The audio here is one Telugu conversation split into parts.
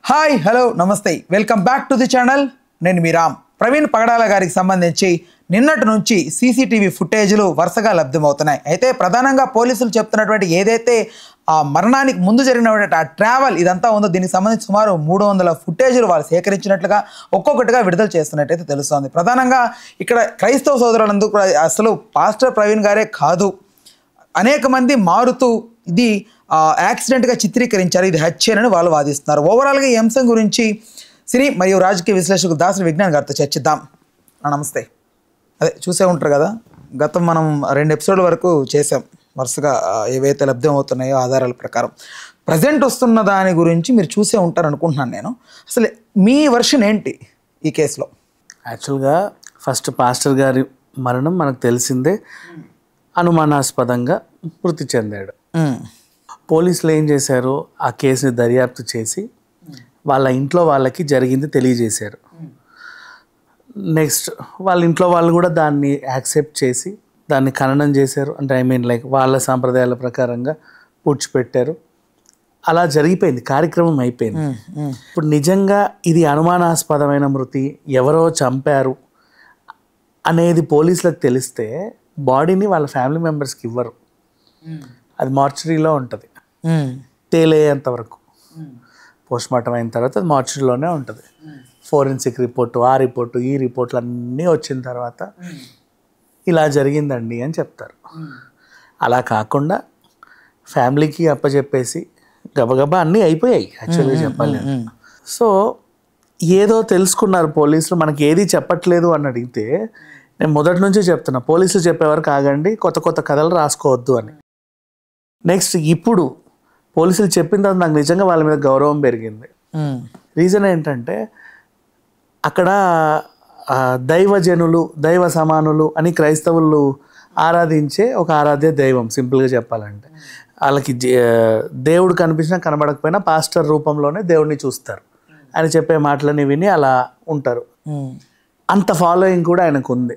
హాయ్ హలో నమస్తే welcome back to the channel. నేను మీ రామ్. ప్రవీణ్ పగడాల గారికి సంబంధించి నిన్నటి నుంచి సీసీటీవీ ఫుటేజ్లు వరుసగా లభ్యమవుతున్నాయి. అయితే ప్రధానంగా పోలీసులు చెప్తున్నటువంటి ఏదైతే ఆ మరణానికి ముందు జరిగినటువంటి ఆ ట్రావెల్ ఇదంతా ఉందో దీనికి సంబంధించి సుమారు 300 ఫుటేజ్లు వాళ్ళు సేకరించినట్లుగా ఒక్కొక్కటిగా విడుదల చేస్తున్నట్టయితే తెలుస్తోంది. ప్రధానంగా ఇక్కడ క్రైస్తవ సోదరులందరూ కూడా అసలు పాస్టర్ ప్రవీణ్ గారే కాదు, అనేక మంది మారుతూ ఇది యాక్సిడెంట్గా చిత్రీకరించారు, ఇది హత్యేనని వాళ్ళు వాదిస్తున్నారు. ఓవరాల్గా ఈ అంశం గురించి సినీ మరియు రాజకీయ విశ్లేషకులు దాసరి విజ్ఞాన్ గారితో చర్చిద్దాం. నమస్తే. అదే చూసే ఉంటారు కదా, గతం మనం 2 ఎపిసోడ్ల వరకు చేసాం వరుసగా ఏవైతే లభ్యం అవుతున్నాయో ఆధారాల ప్రకారం. ప్రజెంట్ వస్తున్న దాని గురించి మీరు చూసే ఉంటారు అనుకుంటున్నాను నేను. అసలు మీ వర్షన్ ఏంటి ఈ కేసులో? యాక్చువల్గా ఫస్ట్ పాస్టర్ గారి మరణం మనకు తెలిసిందే, అనుమానాస్పదంగా మృతి చెందాడు. పోలీసులు ఏం చేశారు, ఆ కేసుని దర్యాప్తు చేసి వాళ్ళ ఇంట్లో వాళ్ళకి జరిగింది తెలియజేశారు. నెక్స్ట్ వాళ్ళ ఇంట్లో వాళ్ళు కూడా దాన్ని యాక్సెప్ట్ చేసి దాన్ని ఖననం చేశారు. అంటే లైక్ వాళ్ళ సాంప్రదాయాల ప్రకారంగా పూడ్చిపెట్టారు. అలా జరిగిపోయింది, కార్యక్రమం అయిపోయింది. ఇప్పుడు నిజంగా ఇది అనుమానాస్పదమైన మృతి, ఎవరో చంపారు అనేది పోలీసులకు తెలిస్తే బాడీని వాళ్ళ ఫ్యామిలీ మెంబర్స్కి ఇవ్వరు. అది మార్చరీలో ఉంటుంది తేలేంత వరకు. పోస్ట్మార్టం అయిన తర్వాత అది మార్చరీలోనే ఉంటుంది. ఫోరెన్సిక్ రిపోర్టు, ఆ రిపోర్టు, ఈ రిపోర్ట్లు అన్నీ వచ్చిన తర్వాత ఇలా జరిగిందండి అని చెప్తారు. అలా కాకుండా ఫ్యామిలీకి అప్పచెప్పేసి గబగబా అన్నీ అయిపోయాయి యాక్చువల్గా చెప్పాలి. సో ఏదో తెలుసుకున్నారు పోలీసులు, మనకి ఏది చెప్పట్లేదు అని అడిగితే నేను మొదటి నుంచి చెప్తున్నా, పోలీసులు చెప్పేవరకు ఆగండి, కొత్త కొత్త కథలు రాసుకోవద్దు అని. నెక్స్ట్ ఇప్పుడు పోలీసులు చెప్పిన తర్వాత నాకు నిజంగా వాళ్ళ మీద గౌరవం పెరిగింది. రీజన్ ఏంటంటే అక్కడ దైవజనులు, దైవ సమానులు అని క్రైస్తవులు ఆరాధించే ఒక ఆరాధ్య దైవం, సింపుల్గా చెప్పాలంటే వాళ్ళకి దేవుడు కనిపించినా కనబడకపోయినా పాస్టర్ రూపంలోనే దేవుడిని చూస్తారు. ఆయన చెప్పే మాటలని విని అలా ఉంటారు. అంత ఫాలోయింగ్ కూడా ఆయనకు ఉంది.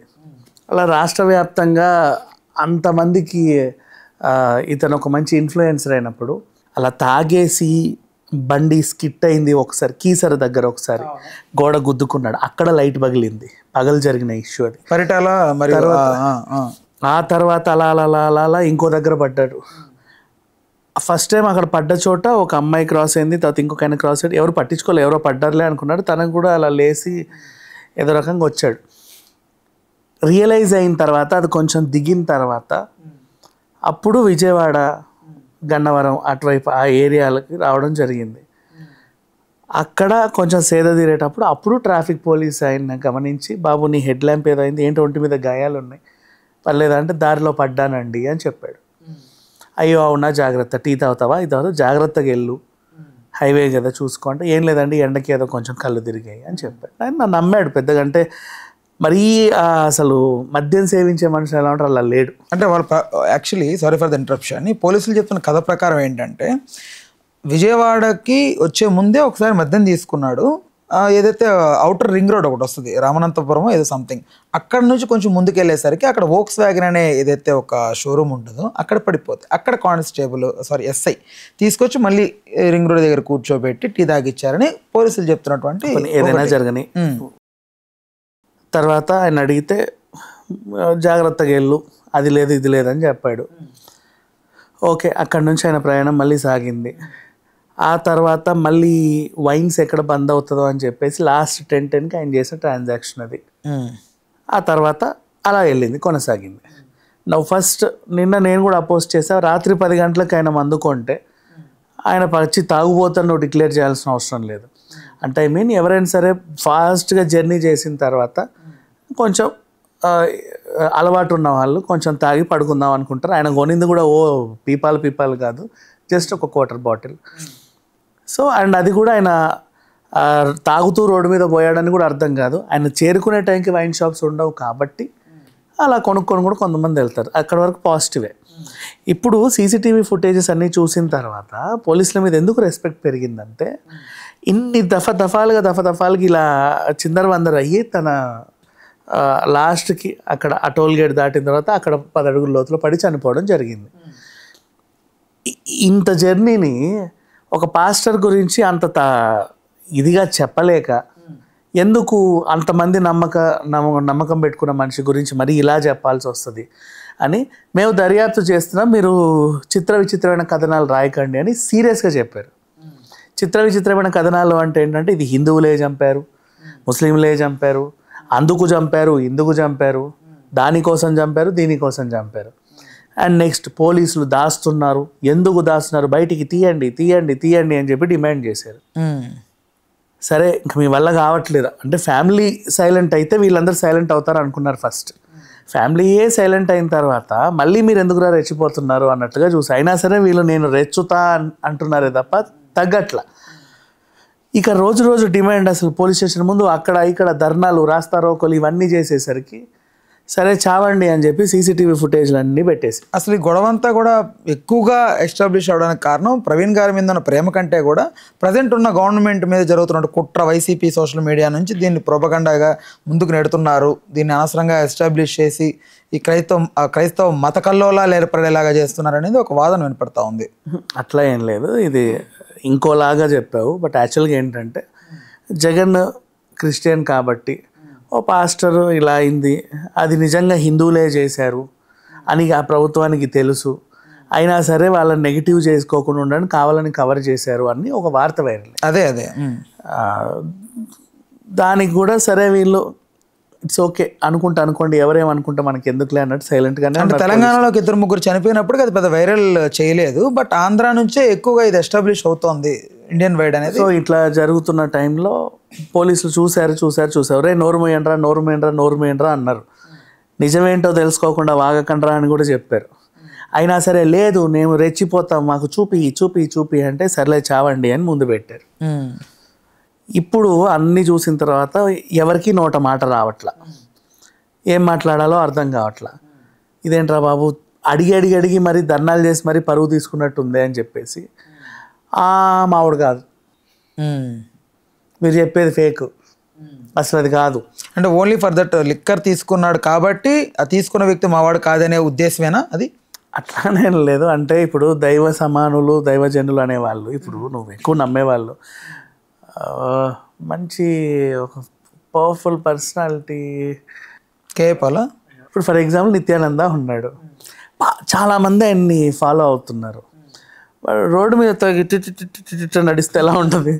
అలా రాష్ట్ర వ్యాప్తంగా అంతమందికి ఇతను ఒక మంచి ఇన్ఫ్లుయెన్సర్ అయినప్పుడు అలా తాగేసి బండి స్కిట్ అయింది. ఒకసారి కీసర దగ్గర ఒకసారి గోడ గుద్దుకున్నాడు, అక్కడ లైట్ పగలు జరిగిన ఇష్యూ అది. పరిటాల ఆ తర్వాత అలా అలా అలా అలా ఇంకో దగ్గర పడ్డాడు. ఫస్ట్ టైం అక్కడ పడ్డ చోట ఒక అమ్మాయి క్రాస్ అయింది, తర్వాత ఇంకొక ఆయన క్రాస్ అయ్యి ఎవరు పట్టించుకోలేదు, ఎవరో పడ్డారులే అనుకున్నాడు. తనకు కూడా అలా లేచి ఏదో రకంగా వచ్చాడు. రియలైజ్ అయిన తర్వాత అది కొంచెం దిగిన తర్వాత అప్పుడు విజయవాడ, గన్నవరం అటువైపు ఆ ఏరియాలకి రావడం జరిగింది. అక్కడ కొంచెం సేద తీరేటప్పుడు అప్పుడు ట్రాఫిక్ పోలీస్ ఆయన గమనించి, బాబు నీ హెడ్ ల్యాంప్ ఏదైంది, ఏంటి ఒంటి మీద గాయాలు ఉన్నాయి, పర్లేదంటే దారిలో పడ్డానండి అని చెప్పాడు. అయ్యో అవునా, జాగ్రత్త, టీ తాగుతావా, ఇది తాగుతావు, జాగ్రత్తగా వెళ్ళు, హైవే కదా చూసుకోండి. ఏం లేదండి ఎండకి ఏదో కొంచెం కళ్ళు తిరిగాయి అని చెప్పాడు. ఆయన నన్ను నమ్మాడు పెద్దగా. అంటే మరీ అసలు మద్యం సేవించే మనుషులు ఎలా ఉంటారు అలా లేడు. అంటే వాళ్ళు actually sorry for the interruption, పోలీసులు చెప్తున్న కథ ప్రకారం ఏంటంటే విజయవాడకి వచ్చే ముందే ఒకసారి మద్యం తీసుకున్నాడు. ఏదైతే అవుటర్ రింగ్ రోడ్ ఒకటి వస్తుంది, రామనంతపురం ఏదో సంథింగ్, అక్కడ నుంచి కొంచెం ముందుకు వెళ్ళేసరికి అక్కడ వోక్స్ వ్యాగన్ అనే ఏదైతే ఒక షోరూమ్ ఉంటుందో అక్కడ పడిపోతుంది. అక్కడ కానిస్టేబుల్ ఎస్ఐ తీసుకొచ్చి మళ్ళీ రింగ్ రోడ్ దగ్గర కూర్చోబెట్టి టీ తాగిచ్చారని పోలీసులు చెప్తున్నటువంటి ఏదైనా జరగని. తర్వాత ఆయన అడిగితే జాగ్రత్తగా వెళ్ళు, అది లేదు ఇది లేదని చెప్పాడు. ఓకే, అక్కడి నుంచి ఆయన ప్రయాణం మళ్ళీ సాగింది. ఆ తర్వాత మళ్ళీ వైన్స్ ఎక్కడ బంద్ అవుతుందో అని చెప్పేసి లాస్ట్ 10:10కి ఆయన చేసిన ట్రాన్సాక్షన్ అది. ఆ తర్వాత అలా వెళ్ళింది, కొనసాగింది. ఫస్ట్ నిన్న నేను కూడా అపోజ్ చేసా, రాత్రి 10 గంటలకు ఆయన మందుకుంటే ఆయన పచ్చి తాగుబోతను నువ్వు డిక్లేర్ చేయాల్సిన అవసరం లేదు. అంటే ఎవరైనా సరే ఫాస్ట్గా జర్నీ చేసిన తర్వాత కొంచెం అలవాటు ఉన్న వాళ్ళు కొంచెం తాగి పడుకుందాం అనుకుంటారు. ఆయన కొనింది కూడా పీపాలు కాదు, జస్ట్ ఒక క్వార్టర్ బాటిల్. సో అండ్ అది కూడా ఆయన తాగుతూ రోడ్డు మీద పోయాడని కూడా అర్థం కాదు. ఆయన చేరుకునే టైంకి వైన్ షాప్స్ ఉండవు కాబట్టి అలా కొనుక్కొని కూడా కొంతమంది వెళ్తారు. అక్కడ వరకు పాజిటివే. ఇప్పుడు సీసీటీవీ ఫుటేజెస్ అన్నీ చూసిన తర్వాత పోలీసుల మీద ఎందుకు రెస్పెక్ట్ పెరిగిందంటే ఇన్ని దఫాలుగా ఇలా చిందరవందర అయ్యి తన లాస్ట్కి అక్కడ ఆ టోల్ గేట్ దాటిన తర్వాత అక్కడ 10 అడుగుల లోతులో పడి చనిపోవడం జరిగింది. ఇంత జర్నీని ఒక పాస్టర్ గురించి అంత ఇదిగా చెప్పలేక ఎందుకు అంతమంది నమ్మకం పెట్టుకున్న మనిషి గురించి మరి ఇలా చెప్పాల్సి వస్తుంది అని మేము దర్యాప్తు చేస్తున్నాం, మీరు విచిత్రమైన కథనాలు రాయకండి అని సీరియస్గా చెప్పారు. విచిత్రమైన కథనాలు అంటే ఏంటంటే ఇది హిందువులే చంపారు, ముస్లింలే చంపారు, అందుకు చంపారు, ఇందుకు చంపారు, దానికోసం చంపారు, దీనికోసం చంపారు. అండ్ నెక్స్ట్ పోలీసులు దాస్తున్నారు, ఎందుకు దాస్తున్నారు, బయటికి తీయండి అని చెప్పి డిమాండ్ చేశారు. సరే ఇంక మీ వల్ల కావట్లేదు అంటే ఫ్యామిలీ సైలెంట్ అయితే వీళ్ళందరూ సైలెంట్ అవుతారు అనుకున్నారు ఫస్ట్. ఫ్యామిలీయే సైలెంట్ అయిన తర్వాత మళ్ళీ మీరు ఎందుకురా రెచ్చిపోతున్నారు అన్నట్టుగా చూసి అయినా సరే వీళ్ళు నేను రెచ్చుతా అంటున్నారే తప్ప తగ్గట్ల. ఇక రోజు డిమాండ్ అసలు పోలీస్ స్టేషన్ ముందు అక్కడ ఇక్కడ ధర్నాలు, రాస్తారోకోలు ఇవన్నీ చేసేసరికి సరే చావండి అని చెప్పి సీసీటీవీ ఫుటేజ్లు అన్నీ పెట్టేసి. అసలు ఈ గొడవ అంతా కూడా ఎక్కువగా ఎస్టాబ్లిష్ అవడానికి కారణం ప్రవీణ్ గారి మీద ఉన్న ప్రేమ కంటే కూడా ప్రజెంట్ ఉన్న గవర్నమెంట్ మీద జరుగుతున్న కుట్ర. వైసీపీ సోషల్ మీడియా నుంచి దీన్ని ప్రొపగండాగా ముందుకు నెడుతున్నారు, దీన్ని అనవసరంగా ఎస్టాబ్లిష్ చేసి ఈ క్రైస్తవ మత కల్లోలాలు ఏర్పడేలాగా చేస్తున్నారు అనేది ఒక వాదన వినపడతా ఉంది. అట్లా ఏం లేదు, ఇది ఇంకోలాగా చెప్పావు. బట్ యాక్చువల్గా ఏంటంటే జగన్ క్రిస్టియన్ కాబట్టి ఓ పాస్టర్ ఇలా అయింది, అది నిజంగా హిందువులే చేశారు అని ఆ ప్రభుత్వానికి తెలుసు, అయినా సరే వాళ్ళని నెగిటివ్ చేసుకోకుండా ఉండని కావాలని కవర్ చేశారు అని ఒక వార్త వైరల్. అదే దానికి కూడా సరే వీళ్ళు ఇట్స్ ఓకే అనుకోండి, ఎవరేమనుకుంటే మనకి ఎందుకులే అన్నట్టు సైలెంట్గానే. అంటే తెలంగాణలోకి 2-3 చనిపోయినప్పుడు అది పెద్ద వైరల్ చేయలేదు, బట్ ఆంధ్ర నుంచే ఎక్కువగా ఇది ఎస్టాబ్లిష్ అవుతోంది ఇండియన్ వైడ్ అనేది. సో ఇట్లా జరుగుతున్న టైంలో పోలీసులు చూసారు, రే నోరు మూయండ్రా అన్నారు. నిజమేంటో తెలుసుకోకుండా వాగకండ్రా అని కూడా చెప్పారు. అయినా సరే లేదు మేము రెచ్చిపోతాం, మాకు చూపి అంటే సర్లే చావండి అని ముందు పెట్టారు. ఇప్పుడు అన్నీ చూసిన తర్వాత ఎవరికి నోట మాట రావట్లా, ఏం మాట్లాడాలో అర్థం కావట్లా. ఇదేంట్రా బాబు అడిగి మరి ధర్నాలు చేసి మరి పరువు తీసుకున్నట్టుంది అని చెప్పేసి మావాడు కాదు, మీరు చెప్పేది ఫేక్, అసలు అది కాదు అంటే ఓన్లీ ఫర్ దట్ లిక్కర్ తీసుకున్నాడు కాబట్టి ఆ తీసుకున్న వ్యక్తి మావాడు కాదనే ఉద్దేశమేనా అది? అట్లానే లేదు. అంటే ఇప్పుడు దైవ సమానులు దైవజనులు అనేవాళ్ళు, ఇప్పుడు నువ్వు ఎక్కువ నమ్మేవాళ్ళు, మంచి ఒక పవర్ఫుల్ పర్సనాలిటీ కేపాలా. ఇప్పుడు ఫర్ ఎగ్జాంపుల్ నిత్యానంద ఉన్నాడు, చాలామంది ఆయన్ని ఫాలో అవుతున్నారు. రోడ్డు మీద నడిస్తే ఎలా ఉంటుంది?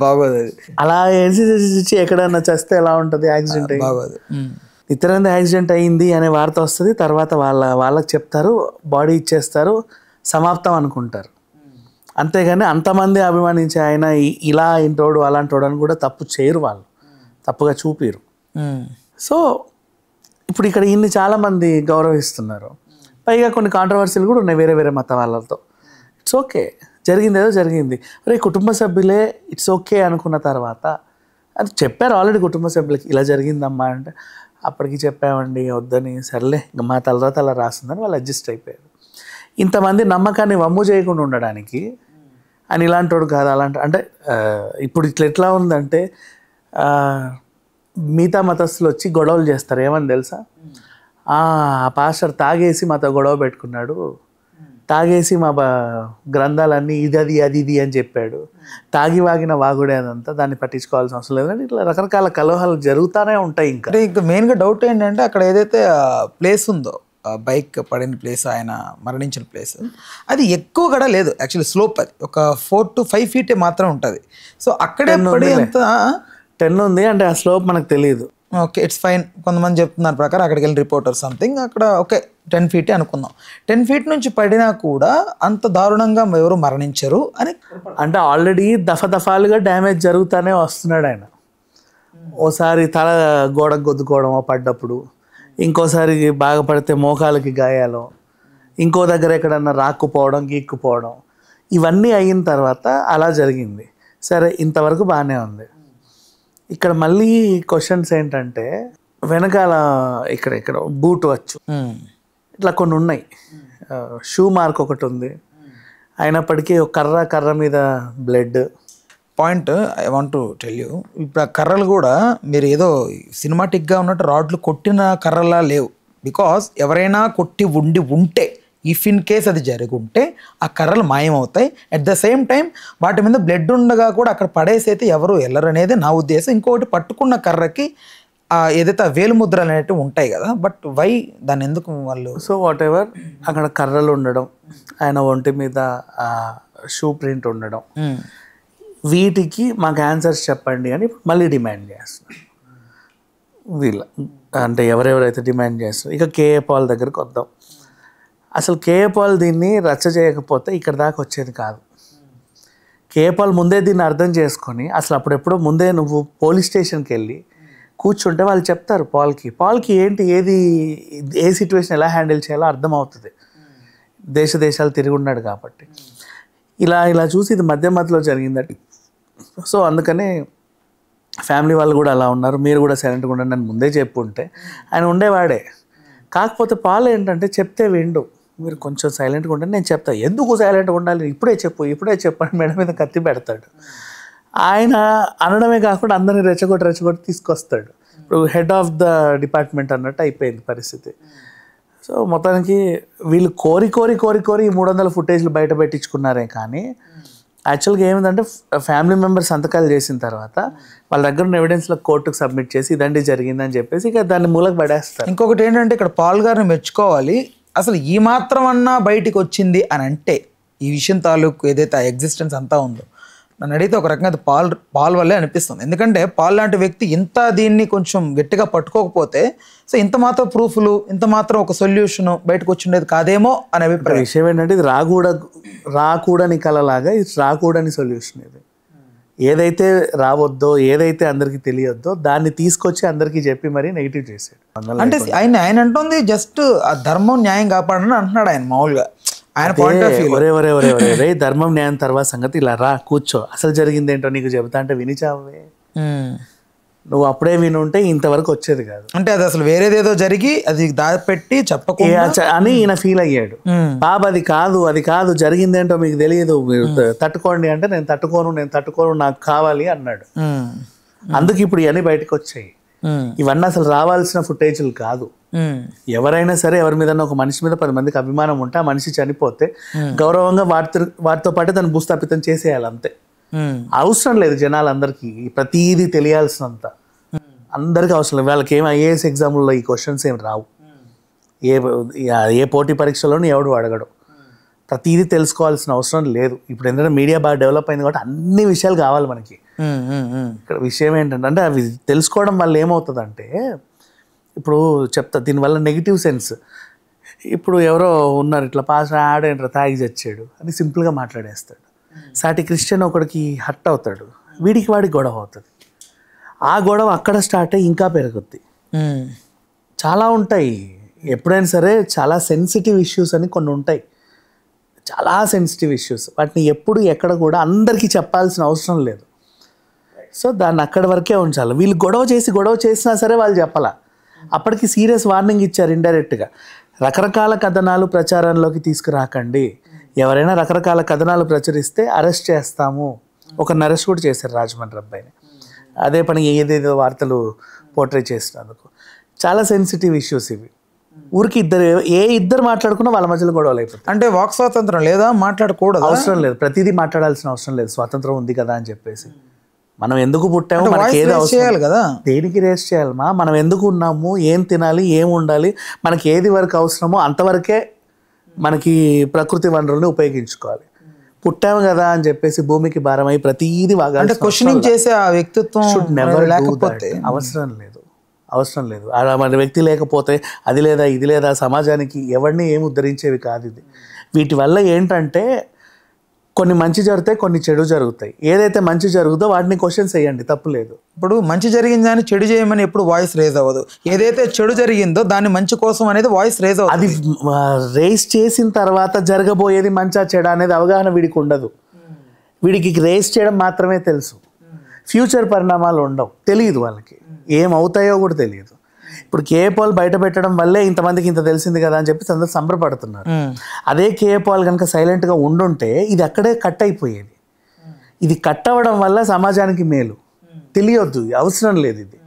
బాగోదు. అలా ఏడ్చి ఎక్కడన్నా చేస్తే ఎలా ఉంటుంది? యాక్సిడెంట్ బాగోదు. నిత్యానంద యాక్సిడెంట్ అయ్యింది అనే వార్త వస్తుంది, తర్వాత వాళ్ళకి చెప్తారు, బాడీ ఇచ్చేస్తారు, సమాప్తం అనుకుంటారు. అంతేగాని అంతమంది అభిమానించే ఆయన ఇలా ఇంటోడు అలాంటోడు అని కూడా తప్పు చేయరు, వాళ్ళు తప్పుగా చూపిరు. సో ఇప్పుడు ఇక్కడ ఇన్ని చాలామంది గౌరవిస్తున్నారు, పైగా కొన్ని కాంట్రవర్సీలు కూడా ఉన్నాయి వేరే మత వాళ్ళతో. ఇట్స్ ఓకే, జరిగింది జరిగింది, అరే కుటుంబ సభ్యులే ఇట్స్ ఓకే అనుకున్న తర్వాత అది చెప్పారు ఆల్రెడీ కుటుంబ సభ్యులకి ఇలా జరిగిందమ్మా అంటే అప్పటికి చెప్పామండి వద్దని, సర్లే ఇంకా మా తలరాత అలా రాస్తుందని వాళ్ళు అడ్జస్ట్ అయిపోయారు. ఇంతమంది నమ్మకాన్ని వమ్ము చేయకుండా ఉండడానికి అని ఇలాంటోడు కాదు అలాంటి అంటే ఇప్పుడు ఎట్లా ఉందంటే మిగతా మతస్థులు వచ్చి గొడవలు చేస్తారు, ఏమని తెలుసా? ఆ పాస్టర్ తాగేసి మాతో గొడవ పెట్టుకున్నాడు, తాగేసి మా గ్రంథాలన్నీ ఇది అని చెప్పాడు, వాగిన వాగుడే అదంతా, దాన్ని పట్టించుకోవాల్సిన అవసరం లేదని ఇట్లా రకరకాల కలహాలు జరుగుతూనే ఉంటాయి. ఇంకా మెయిన్గా డౌట్ ఏంటంటే అక్కడ ఏదైతే ప్లేస్ ఉందో బైక్ పడిన ప్లేస్, ఆయన మరణించిన ప్లేస్, అది ఎక్కువ కూడా లేదు యాక్చువల్లీ, స్లోప్ అది ఒక 4 to 5 feet మాత్రం ఉంటుంది. సో అక్కడే పడి అంత 10 ఉంది అంటే ఆ స్లోప్ మనకు తెలియదు. Okay, it's fine. కొంతమంది చెప్తున్నారు ప్రకారం అక్కడికి వెళ్ళి రిపోర్టర్ సంథింగ్ అక్కడ ఓకే 10 feet అనుకుందాం. 10 feet నుంచి పడినా కూడా అంత దారుణంగా ఎవరు మరణించరు అని అంటే ఆల్రెడీ దఫాలుగా డ్యామేజ్ జరుగుతూనే వస్తున్నాడు ఆయన. ఓసారి తల గోడకు గొద్దుకోవడం పడ్డప్పుడు, ఇంకోసారి బాగా పడితే మోకాలకి గాయాలు, ఇంకో దగ్గర ఎక్కడన్నా రాక్కుపోవడం గీక్కుపోవడం, ఇవన్నీ అయిన తర్వాత అలా జరిగింది. సరే ఇంతవరకు బాగానే ఉంది. ఇక్కడ మళ్ళీ క్వశ్చన్స్ ఏంటంటే వెనకాల ఇక్కడ బూట్ వచ్చు ఇట్లా కొన్ని ఉన్నాయి, షూ మార్క్ ఒకటి ఉంది, అయినప్పటికీ కర్ర మీద blood. Point I want to tell you, ఇప్పుడు ఆ కర్రలు కూడా మీరు ఏదో సినిమాటిక్గా ఉన్నట్టు రాడ్లు కొట్టిన కర్రలా లేవు. బికాస్ ఎవరైనా కొట్టి ఉంటే ఇఫ్ ఇన్ కేస్ అది జరుగుంటే ఆ కర్రలు మాయమవుతాయి. అట్ ద సేమ్ టైం వాటి మీద బ్లడ్ ఉండగా కూడా అక్కడ పడేసి అయితే ఎవరు వెళ్ళరు అనేది నా ఉద్దేశం. ఇంకొకటి పట్టుకున్న కర్రకి ఏదైతే వేలు ముద్రలు అనేవి ఉంటాయి కదా, బట్ వై దాన్ని ఎందుకు వాళ్ళు? సో వాట్ ఎవర్, అక్కడ కర్రలు ఉండడం, ఆయన ఒంటి మీద షూ ప్రింట్ ఉండడం, వీటికి మాకు ఆన్సర్స్ చెప్పండి అని మళ్ళీ డిమాండ్ చేస్తున్నారు వీళ్ళ. అంటే ఎవరెవరైతే డిమాండ్ చేస్తారు. ఇక కేఏ పాల్ దగ్గరకు వద్దాం. అసలు కేఏ పాల్ దీన్ని రచ్చ చేయకపోతే ఇక్కడ దాకా వచ్చేది కాదు. కేఏ పాల్ ముందే దీన్ని అర్థం చేసుకొని అసలు అప్పుడెప్పుడో ముందే నువ్వు పోలీస్ స్టేషన్కి వెళ్ళి కూర్చుంటే వాళ్ళు చెప్తారు పాల్కి ఏంటి ఏ సిచ్యువేషన్ ఎలా హ్యాండిల్ చేయాలో అర్థమవుతుంది. దేశాలు తిరిగి ఉన్నాడు కాబట్టి. ఇలా చూసి ఇది మధ్యలో జరిగిందండి. సో అందుకనే ఫ్యామిలీ వాళ్ళు కూడా అలా ఉన్నారు, మీరు కూడా సైలెంట్గా ఉండండి అని ముందే చెప్పుంటే ఆయన ఉండేవాడే. కాకపోతే పాల్ ఏంటంటే చెప్తే విండు, మీరు కొంచెం సైలెంట్గా ఉండండి నేను చెప్తా. ఎందుకు సైలెంట్గా ఉండాలి, ఇప్పుడే చెప్పు అని మేడం మీద కత్తి పెడతాడు. ఆయన అనడమే కాకుండా అందరినీ రెచ్చగొట్టి తీసుకొస్తాడు. ఇప్పుడు హెడ్ ఆఫ్ ద డిపార్ట్మెంట్ అన్నట్టు అయిపోయింది పరిస్థితి. సో మొత్తానికి వీళ్ళు కోరి 300 ఫుటేజ్లు బయట పెట్టించుకున్నారే కానీ యాక్చువల్గా ఏమిటంటే ఫ్యామిలీ మెంబర్స్ సంతకాలు చేసిన తర్వాత వాళ్ళ దగ్గర ఉన్న ఎవిడెన్స్లో కోర్టుకు సబ్మిట్ చేసి ఇదండి జరిగిందని చెప్పేసి ఇక దాన్ని మూలకు పడేస్తారు. ఇంకొకటి ఏంటంటే ఇక్కడ పాల్ గారిని మెచ్చుకోవాలి. అసలు ఈ మాత్రం అన్నా బయటికి వచ్చింది అని అంటే ఈ విషయం తాలూకు ఏదైతే ఆ ఎగ్జిస్టెన్స్ అంతా ఉందో, నన్ను అడిగితే ఒక రకంగా అది పాల్ వల్లే అనిపిస్తుంది. ఎందుకంటే పాల్ లాంటి వ్యక్తి ఇంత దీన్ని కొంచెం గట్టిగా పట్టుకోకపోతే సో ఇంత మాత్రం ప్రూఫ్లు, ఇంత మాత్రం ఒక సొల్యూషన్ బయటకు వచ్చిండేది కాదేమో అనే అభిప్రాయం. విషయం ఏంటంటే ఇది రాకూడని కలలాగా ఇది రాకూడని సొల్యూషన్. ఇది ఏదైతే రావద్దో, ఏదైతే అందరికీ తెలియొద్దో దాన్ని తీసుకొచ్చి అందరికీ చెప్పి మరీ నెగిటివ్ చేశాడు. అంటే ఆయన అంటుంది జస్ట్ ఆ ధర్మం న్యాయం కాపాడని అంటున్నాడు ఆయన మామూలుగా. ఆయన పాయింట్ ఆఫ్ వ్యూ ఒరే ధర్మం న్యాయం తర్వాత సంగతి ఇలా రా కూర్చో, అసలు జరిగింది ఏంటో నీకు చెబుతా అంటే వినిచావే. నువ్వు అప్పుడే వినుంటే ఇంతవరకు వచ్చేది కాదు. అంటే అది అసలు వేరేదేదో జరిగి అది దాపెట్టి చెప్పకుండా అని ఈయన ఫీల్ అయ్యాడు. బాబా అది కాదు జరిగిందేంటో మీకు తెలియదు, తట్టుకోండి అంటే నేను తట్టుకోను నాకు కావాలి అన్నాడు. అందుకు ఇప్పుడు ఇవన్నీ బయటకు వచ్చాయి. ఇవన్నీ అసలు రావాల్సిన ఫుటేజ్లు కాదు. ఎవరైనా సరే ఎవరి మీద ఒక మనిషి మీద 10 మందికి అభిమానం ఉంటే ఆ మనిషి చనిపోతే గౌరవంగా వాటితో పాటు దాన్ని భూస్థాపితం చేసేయాలి అంతే. అవసరం లేదు జనాలందరికీ ప్రతిదీ తెలియాల్సినంత, అందరికీ అవసరం లేదు. వాళ్ళకి ఏం ఐఏఎస్ ఎగ్జామ్లో ఈ క్వశ్చన్స్ ఏం రావు, ఏ పోటీ పరీక్షలోనూ ఎవడు అడగడు. ప్రతిదీ తెలుసుకోవాల్సిన అవసరం లేదు. ఇప్పుడు ఎందుకంటే మీడియా బాగా డెవలప్ అయింది కాబట్టి అన్ని విషయాలు కావాలి మనకి. ఇక్కడ విషయం ఏంటంటే అవి తెలుసుకోవడం వల్ల ఏమవుతుందంటే, ఇప్పుడు చెప్తా దీనివల్ల నెగిటివ్ సెన్స్. ఇప్పుడు ఎవరో ఉన్నారు ఇట్లా పాస్ ఆడేంట్రా తాగి చచ్చాడు అని సింపుల్గా మాట్లాడేస్తాడు. సాటి క్రిస్టియన్ ఒకడికి హర్ట్ అవుతాడు, వాడికి గొడవ అవుతుంది. ఆ గొడవ అక్కడ స్టార్ట్ అయ్యి ఇంకా పెరుగుద్ది. చాలా ఉంటాయి. ఎప్పుడైనా సరే చాలా సెన్సిటివ్ ఇష్యూస్ అని కొన్ని ఉంటాయి, చాలా సెన్సిటివ్ ఇష్యూస్. వాటిని ఎప్పుడు ఎక్కడ కూడా అందరికీ చెప్పాల్సిన అవసరం లేదు. సో దాన్ని అక్కడి వరకే ఉంచాలి. వీళ్ళు గొడవ చేసినా సరే వాళ్ళు చెప్పాలా. అప్పటికి సీరియస్ వార్నింగ్ ఇచ్చారు ఇండైరెక్ట్గా. రకరకాల కథనాలు ప్రచారంలోకి తీసుకురాకండి, ఎవరైనా రకరకాల కథనాలు ప్రచురిస్తే అరెస్ట్ చేస్తాము. ఒకరిని అరెస్ట్ కూడా చేశారు రాజమండ్రి అబ్బాయిని, అదే పని ఏదేదో వార్తలు పోర్ట్రే చేసినందుకు. చాలా సెన్సిటివ్ ఇష్యూస్ ఇవి. ఊరికి ఇద్దరు మాట్లాడుకున్నా వాళ్ళ మధ్యలో గొడవలు అయిపోతాయి. అంటే వాక్ స్వాతంత్రం లేదా, మాట్లాడకూడదు, అవసరం లేదు, ప్రతిదీ మాట్లాడాల్సిన అవసరం లేదు. స్వాతంత్రం ఉంది కదా అని చెప్పేసి మనం ఎందుకు పుట్టాము, మనకి ఏది అవసరం కదా, దేనికి రేస్ట్ చేయాలమ్మా, మనం ఎందుకు ఉన్నాము, ఏం తినాలి, ఏం ఉండాలి, మనకి ఏది వరకు అవసరమో అంతవరకే మనకి ప్రకృతి వనరుల్ని ఉపయోగించుకోవాలి. పుట్టాము కదా అని చెప్పేసి భూమికి భారమై ప్రతిదీ అంటే క్వశ్చనింగ్ చేసే ఆ వ్యక్తిత్వం లేకపోతే అవసరం లేదు. మన వ్యక్తి లేకపోతే అది లేదా ఇది లేదా సమాజానికి ఎవరిని ఏం ఉద్ధరించేవి కాదు ఇది. వీటి వల్ల ఏంటంటే కొన్ని మంచి జరుగుతాయి, కొన్ని చెడు జరుగుతాయి. ఏదైతే మంచి జరుగుతుందో వాటిని క్వశ్చన్స్ వేయండి, తప్పు లేదు. ఇప్పుడు మంచి జరిగిందని చెడు చేయమని ఎప్పుడు వాయిస్ రేజ్ అవ్వదు. ఏదైతే చెడు జరిగిందో దాన్ని మంచి కోసం అనేది వాయిస్ రేజ్ అవ్వదు. అది రేస్ చేసిన తర్వాత జరగబోయేది మంచా చెడా అనేది అవగాహన వీడికి ఉండదు. వీడికి రేస్ చేయడం మాత్రమే తెలుసు, ఫ్యూచర్ పరిణామాలు ఉండవు, తెలియదు, వాళ్ళకి ఏమవుతాయో కూడా తెలియదు. ఇప్పుడు కేఏ పాల్ బయట పెట్టడం వల్లే ఇంతమందికి ఇంత తెలిసింది కదా అని చెప్పి అందరూ సంబరపడుతున్నారు. అదే కేఏ పాల్ కనుక సైలెంట్గా ఉండుంటే ఇది అక్కడే కట్ అయిపోయేది. ఇది కట్ అవ్వడం వల్ల సమాజానికి మేలు. తెలియొద్దు, అవసరం లేదు. ఇది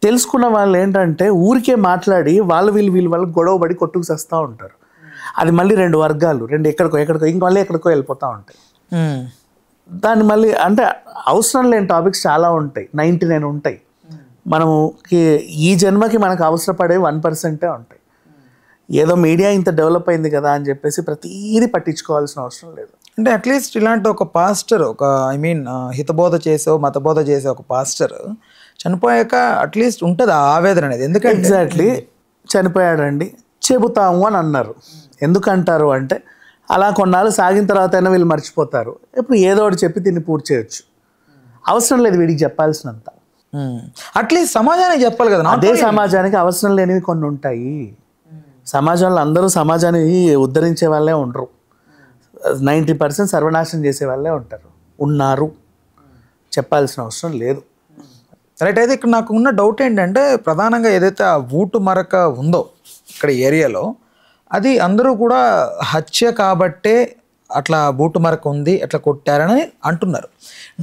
తెలుసుకున్న వాళ్ళు ఏంటంటే ఊరికే మాట్లాడి వీళ్ళు గొడవపడి కొట్టుకు చేస్తూ ఉంటారు. అది మళ్ళీ 2 వర్గాలు, 2 ఎక్కడికో ఇంక మళ్ళీ ఎక్కడికో వెళ్ళిపోతూ ఉంటాయి. దాన్ని మళ్ళీ అంటే అవసరం లేని టాపిక్స్ చాలా ఉంటాయి, 99 ఉంటాయి. మనము ఈ జన్మకి మనకు అవసరపడే 1% ఉంటాయి. ఏదో మీడియా ఇంత డెవలప్ అయింది కదా అని చెప్పేసి ప్రతిదీ పట్టించుకోవాల్సిన అవసరం లేదు. అంటే అట్లీస్ట్ ఇలాంటి ఒక పాస్టర్, ఒక హితబోధ చేసో మతబోధ చేసే ఒక పాస్టర్ చనిపోయాక అట్లీస్ట్ ఉంటుంది ఆ ఆవేదన అనేది. ఎందుకంటే ఎగ్జాక్ట్లీ చనిపోయాడండి చెబుతాము అని అన్నారు. ఎందుకంటారు అంటే అలా కొన్నాళ్ళు సాగిన తర్వాత అయినా వీళ్ళు మర్చిపోతారు. ఇప్పుడు ఏదో ఒకటి చెప్పి దీన్ని పూర్తి చేయొచ్చు. అవసరం లేదు వీడికి చెప్పాల్సినంత. అట్లీస్ట్ సమాజానికి చెప్పాలి కదా. అదే సమాజానికి అవసరం లేనివి కొన్ని ఉంటాయి. సమాజంలో అందరూ సమాజాన్ని ఉద్ధరించే వాళ్ళే ఉండరు, 90% సర్వనాశనం చేసే వాళ్ళే ఉన్నారు. చెప్పాల్సిన అవసరం లేదు. రైట్. అయితే ఇక్కడ నాకు ఉన్న డౌట్ ఏంటంటే ప్రధానంగా ఏదైతే ఆ ఊటు మరక ఉందో ఇక్కడ ఏరియాలో, అది అందరూ కూడా హత్య కాబట్టే అట్లా బూటు మరక ఉంది, అట్లా కొట్టారని అంటున్నారు.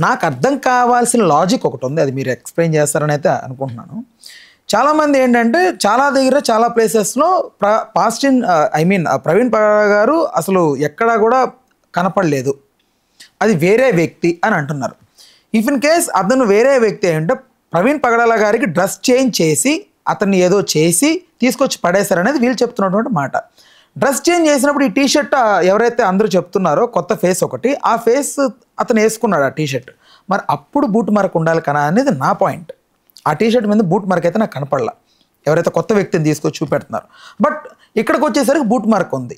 నాకు అర్థం కావాల్సిన లాజిక్ ఒకటి ఉంది, అది మీరు ఎక్స్ప్లెయిన్ చేస్తారని అయితే అనుకుంటున్నాను. చాలామంది ఏంటంటే చాలా దగ్గర చాలా ప్లేసెస్లో ప్రవీణ్ పగడాల గారు అసలు ఎక్కడా కూడా కనపడలేదు, అది వేరే వ్యక్తి అని అంటున్నారు. ఇఫ్ ఇన్ కేస్ అతను వేరే వ్యక్తి అంటే ప్రవీణ్ పగడాల గారికి డ్రెస్ చేంజ్ చేసి అతన్ని ఏదో చేసి తీసుకొచ్చి పడేశారనేది వీళ్ళు చెప్తున్నటువంటి మాట. డ్రెస్ చేంజ్ చేసినప్పుడు ఈ టీషర్ట్ ఎవరైతే అందరూ చెప్తున్నారో కొత్త ఫేస్ ఒకటి, ఆ ఫేస్ అతను వేసుకున్నాడు ఆ టీషర్ట్. మరి అప్పుడు బూట్ మార్క్ ఉండాలి కదా అనేది నా పాయింట్. ఆ టీషర్ట్ మీద బూట్ మార్క్ అయితే నాకు కనపడలా, ఎవరైతే కొత్త వ్యక్తిని తీసుకొచ్చి చూపెడుతున్నారు. బట్ ఇక్కడికి వచ్చేసరికి బూట్ మార్క్ ఉంది.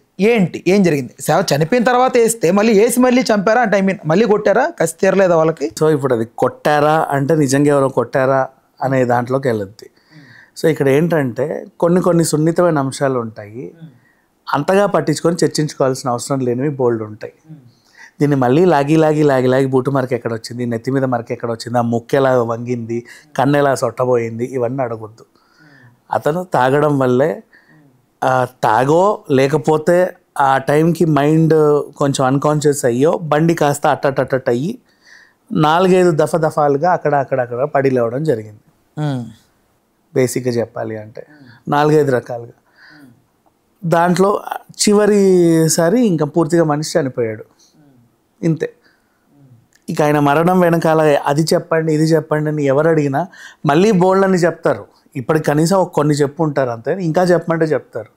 ఏం జరిగింది? సేవ చనిపోయిన తర్వాత వేస్తే వేసి మళ్ళీ చంపారా అంటే మళ్ళీ కొట్టారా? కసి తీరలేదా వాళ్ళకి? సో ఇప్పుడు అది కొట్టారా అంటే నిజంగా ఎవరో కొట్టారా అనే దాంట్లోకి వెళ్ళద్ది. సో ఇక్కడ ఏంటంటే కొన్ని సున్నితమైన అంశాలు ఉంటాయి, అంతగా పట్టించుకొని చర్చించుకోవాల్సిన అవసరం లేనివి బోల్డ్ ఉంటాయి. దీన్ని మళ్ళీ లాగి బూటు మరక ఎక్కడ వచ్చింది, నెత్తి మీద మరక ఎక్కడ వచ్చింది, ఆ ముక్కు ఎలా వంగింది, కన్ను ఎలా సొట్టబోయింది, ఇవన్నీ అడగొద్దు. అతను తాగడం వల్లే, తాగో లేకపోతే ఆ టైంకి మైండ్ కొంచెం అన్కాన్షియస్ అయ్యో బండి కాస్త అట్టట్ అయ్యి 4-5 దఫాలుగా అక్కడ పడి లేవడం జరిగింది. బేసిక్గా చెప్పాలి అంటే 4-5 రకాలుగా. దాంట్లో చివరిసారి ఇంకా పూర్తిగా మనిషి చనిపోయాడు, ఇంతే. ఇక ఆయన మరణం వెనకాల అది చెప్పండి ఇది చెప్పండి అని ఎవరు అడిగినా మళ్ళీ బోల్డ్ అని చెప్తారు. ఇప్పటికి కనీసం కొన్ని చెప్పుంటారు అంతే, ఇంకా చెప్పమంటే చెప్తారు.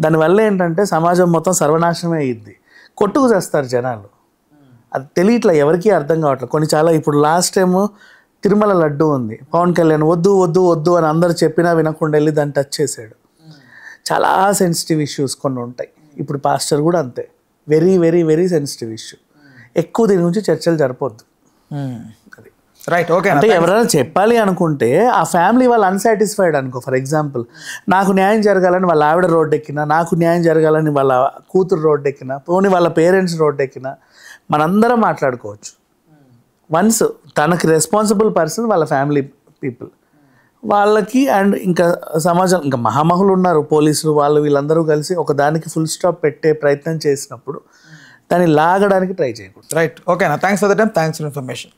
దానివల్ల ఏంటంటే సమాజం మొత్తం సర్వనాశనమే అయ్యిద్ది, కొట్టుకు చేస్తారు జనాలు. అది తెలియట్లా, ఎవరికీ అర్థం కావట్లేదు. చాలా ఇప్పుడు లాస్ట్ టైము తిరుమల లడ్డు ఉంది, పవన్ కళ్యాణ్ వద్దు అని అందరు చెప్పినా వినకుండా వెళ్ళి దాన్ని టచ్ చేశాడు. చాలా సెన్సిటివ్ ఇష్యూస్ కొన్ని ఉంటాయి. ఇప్పుడు పాస్టర్ కూడా అంతే, very very very sensitive issue. ఎక్కువ దీని గురించి చర్చలు జరపొద్దు. అది రైట్. ఓకే. అంటే ఎవరైనా చెప్పాలి అనుకుంటే ఆ ఫ్యామిలీ వాళ్ళు అన్సాటిస్ఫైడ్ అనుకో, ఫర్ ఎగ్జాంపుల్ నాకు న్యాయం జరగాలని వాళ్ళ ఆవిడ రోడ్డు ఎక్కినా, నాకు న్యాయం జరగాలని వాళ్ళ కూతురు రోడ్డు ఎక్కినా, పోనీ వాళ్ళ పేరెంట్స్ రోడ్డు ఎక్కినా మనందరం మాట్లాడుకోవచ్చు. వన్స్ తనకి రెస్పాన్సిబుల్ పర్సన్ వాళ్ళ ఫ్యామిలీ పీపుల్, వాళ్ళకి అండ్ ఇంకా సమాజం, ఇంకా మహామహులు ఉన్నారు పోలీసులు, వీళ్ళందరూ కలిసి ఒక దానికి ఫుల్ స్టాప్ పెట్టే ప్రయత్నం చేసినప్పుడు దాన్ని లాగడానికి ట్రై చేయకూడదు. రైట్. ఓకేనా? Thanks for the time, thanks for information.